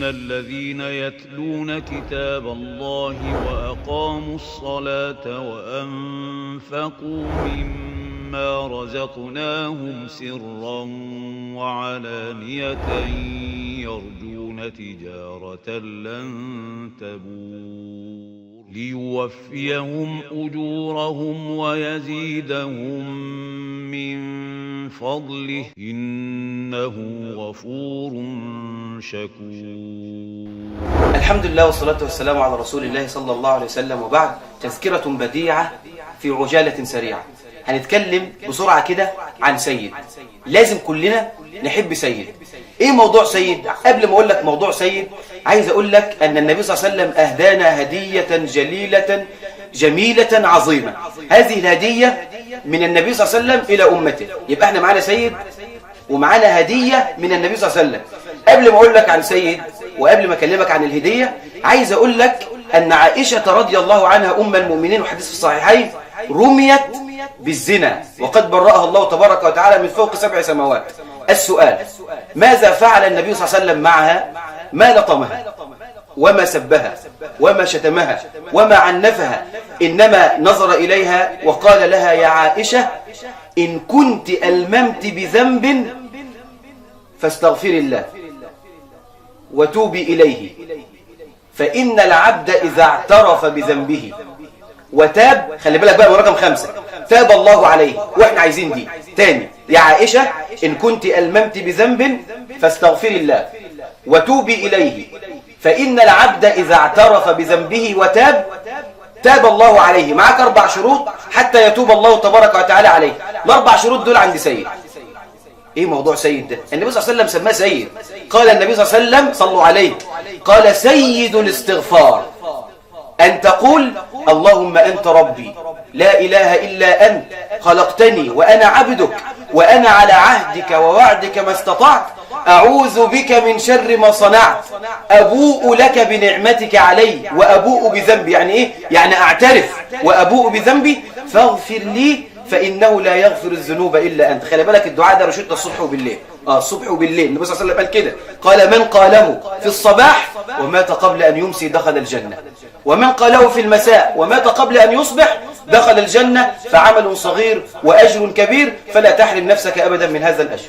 الذين يتلون كتاب الله وأقاموا الصلاة وأنفقوا مما رزقناهم سرا وعلانية يرجون تجارة لن تبور ليوفيهم أجورهم ويزيدهم من فضله إنه غفور شكور. الحمد لله والصلاة والسلام على رسول الله صلى الله عليه وسلم، وبعد تذكرة بديعة في عجالة سريعة. هنتكلم بسرعة كده عن سيد. لازم كلنا نحب سيد. ايه موضوع سيد؟ قبل ما اقول لك موضوع سيد عايز اقول لك ان النبي صلى الله عليه وسلم اهدانا هدية جليلة جميلة عظيمة. هذه الهدية من النبي صلى الله عليه وسلم الى امته. يبقى احنا معانا سيد ومعانا هدية من النبي صلى الله عليه وسلم. قبل ما اقول لك عن سيد وقبل ما اكلمك عن الهدية عايز اقول لك ان عائشة رضي الله عنها ام المؤمنين، وحديث في الصحيحين، رميت بالزنا وقد برأها الله تبارك وتعالى من فوق 7 سماوات. السؤال: ماذا فعل النبي صلى الله عليه وسلم معها؟ ما لطمها وما سبها وما شتمها وما عنفها، إنما نظر إليها وقال لها: يا عائشة، إن كنت ألممت بذنب فاستغفري الله وتوبي إليه، فإن العبد إذا اعترف بذنبه وتاب، خلي بالك بقى من رقم 5، تاب الله عليه. واحنا عايزين دي تاني. يا عائشة، إن كنت ألممت بذنب فاستغفري الله وتوبي إليه، فإن العبد إذا اعترف بذنبه وتاب تاب الله عليه. معك 4 شروط حتى يتوب الله تبارك وتعالى عليه. ال4 شروط دول عند سيد. ايه موضوع سيد ده؟ النبي صلى الله عليه وسلم سماه سيد. قال النبي صلى الله عليه وسلم، صلوا عليه، قال: سيد الاستغفار أن تقول: اللهم أنت ربي لا إله إلا أنت، خلقتني وأنا عبدك، وأنا على عهدك ووعدك ما استطعت، أعوذ بك من شر ما صنعت، أبوء لك بنعمتك علي وأبوء بذنبي. يعني إيه؟ يعني أعترف وأبوء بذنبي فاغفر لي فإنه لا يغفر الذنوب إلا أنت. خلي بالك الدعاء ده رشدت الصبح وبالليل. الصبح وبالليل. النبي صلى الله عليه وسلم قال كده، قال: من قاله في الصباح ومات قبل أن يمسي دخل الجنة، ومن قاله في المساء ومات قبل أن يصبح دخل الجنة، فعمل صغير وأجر كبير، فلا تحرم نفسك أبدا من هذا الأجر.